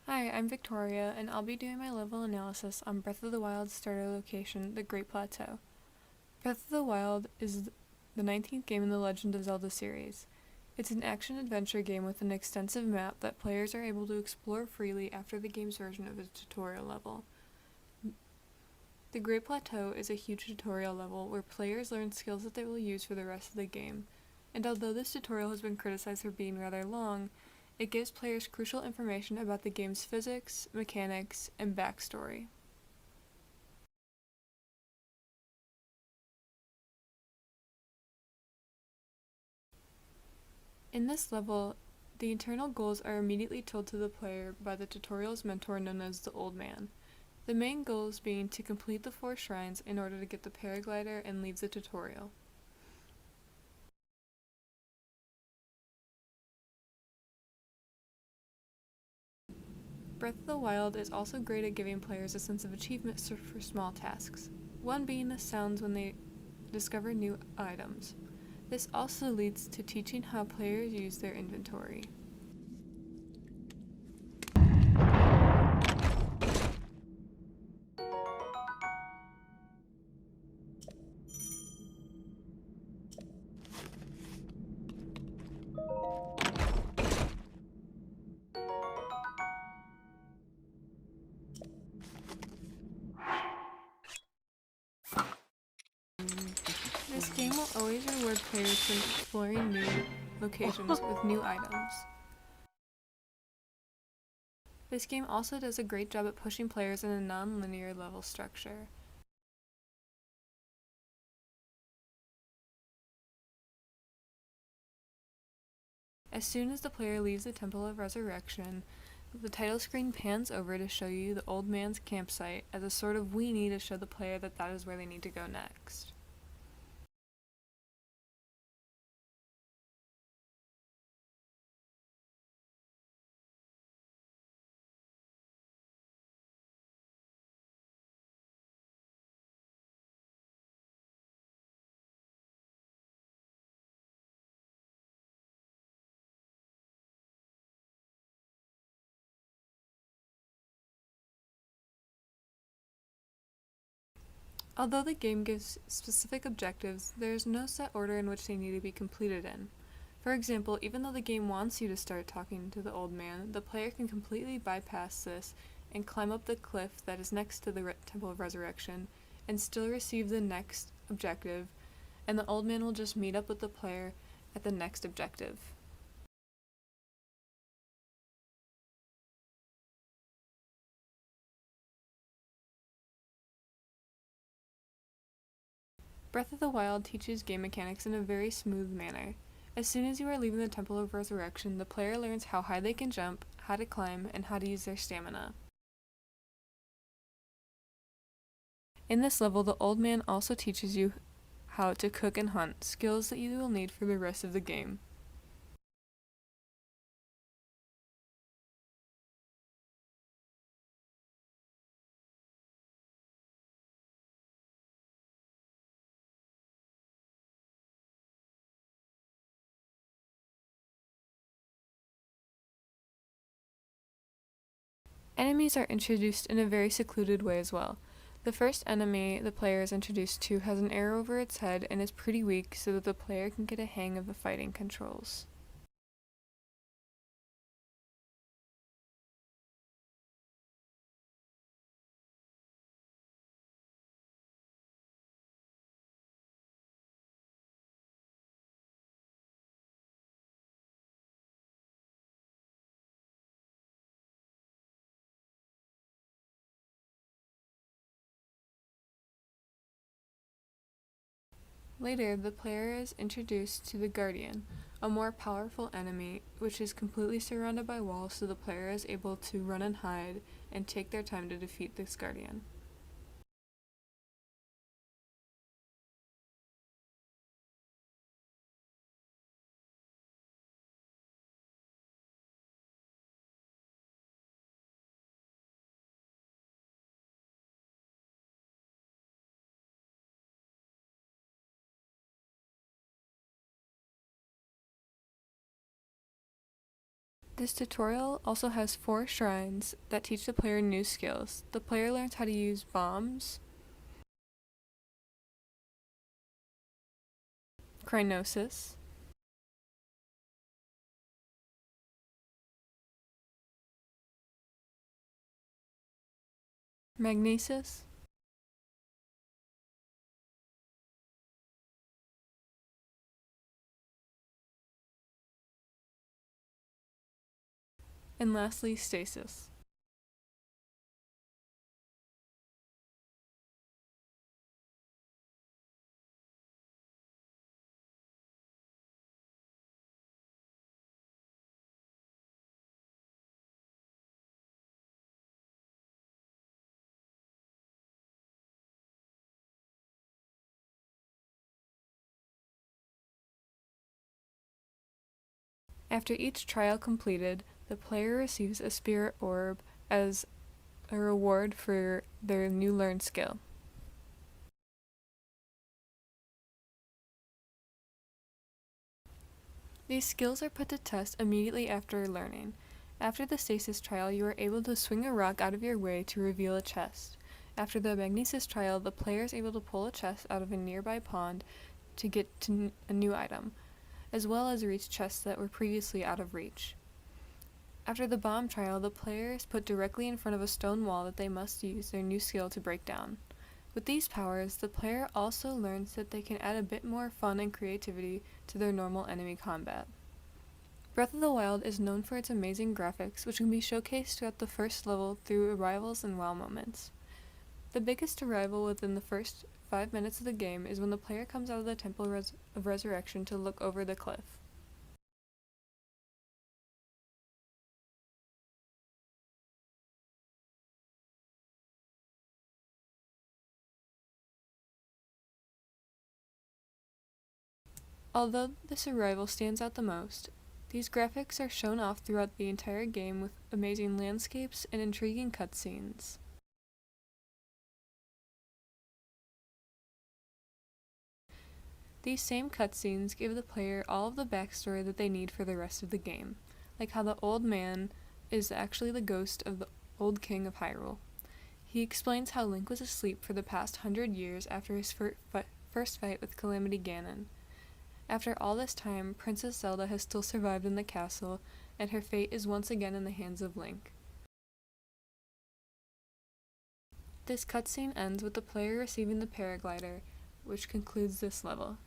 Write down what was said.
Hi, I'm Victoria, and I'll be doing my level analysis on Breath of the Wild's starter location, the Great Plateau. Breath of the Wild is the 19th game in the Legend of Zelda series. It's an action-adventure game with an extensive map that players are able to explore freely after the game's version of a tutorial level. The Great Plateau is a huge tutorial level where players learn skills that they will use for the rest of the game, and although this tutorial has been criticized for being rather long, it gives players crucial information about the game's physics, mechanics, and backstory. In this level, the internal goals are immediately told to the player by the tutorial's mentor known as the Old Man. The main goals being to complete the 4 shrines in order to get the paraglider and leave the tutorial. Breath of the Wild is also great at giving players a sense of achievement for small tasks, one being the sounds when they discover new items. This also leads to teaching how players use their inventory. This game will always reward players for exploring new locations with new items. This game also does a great job at pushing players in a non-linear level structure. As soon as the player leaves the Temple of Resurrection, the title screen pans over to show you the Old Man's campsite as a sort of weenie to show the player that that is where they need to go next. Although the game gives specific objectives, there is no set order in which they need to be completed in. For example, even though the game wants you to start talking to the Old Man, the player can completely bypass this and climb up the cliff that is next to the Temple of Resurrection and still receive the next objective, and the Old Man will just meet up with the player at the next objective. Breath of the Wild teaches game mechanics in a very smooth manner. As soon as you are leaving the Temple of Resurrection, the player learns how high they can jump, how to climb, and how to use their stamina. In this level, the Old Man also teaches you how to cook and hunt, skills that you will need for the rest of the game. Enemies are introduced in a very secluded way as well. The first enemy the player is introduced to has an arrow over its head and is pretty weak so that the player can get a hang of the fighting controls. Later, the player is introduced to the Guardian, a more powerful enemy, which is completely surrounded by walls so the player is able to run and hide and take their time to defeat this Guardian. This tutorial also has 4 shrines that teach the player new skills. The player learns how to use bombs, Crinosis, Magnesis, and lastly, Stasis. After each trial completed, the player receives a spirit orb as a reward for their new learned skill. These skills are put to test immediately after learning. After the Stasis trial, you are able to swing a rock out of your way to reveal a chest. After the Magnesis trial, the player is able to pull a chest out of a nearby pond to get to a new item, as well as reach chests that were previously out of reach. After the bomb trial, the player is put directly in front of a stone wall that they must use their new skill to break down. With these powers, the player also learns that they can add a bit more fun and creativity to their normal enemy combat. Breath of the Wild is known for its amazing graphics, which can be showcased throughout the first level through arrivals and wow moments. The biggest arrival within the first 5 minutes of the game is when the player comes out of the Temple of Resurrection to look over the cliff. Although this arrival stands out the most, these graphics are shown off throughout the entire game with amazing landscapes and intriguing cutscenes. These same cutscenes give the player all of the backstory that they need for the rest of the game, like how the old man is actually the ghost of the old king of Hyrule. He explains how Link was asleep for the past 100 years after his first fight with Calamity Ganon. After all this time, Princess Zelda has still survived in the castle, and her fate is once again in the hands of Link. This cutscene ends with the player receiving the paraglider, which concludes this level.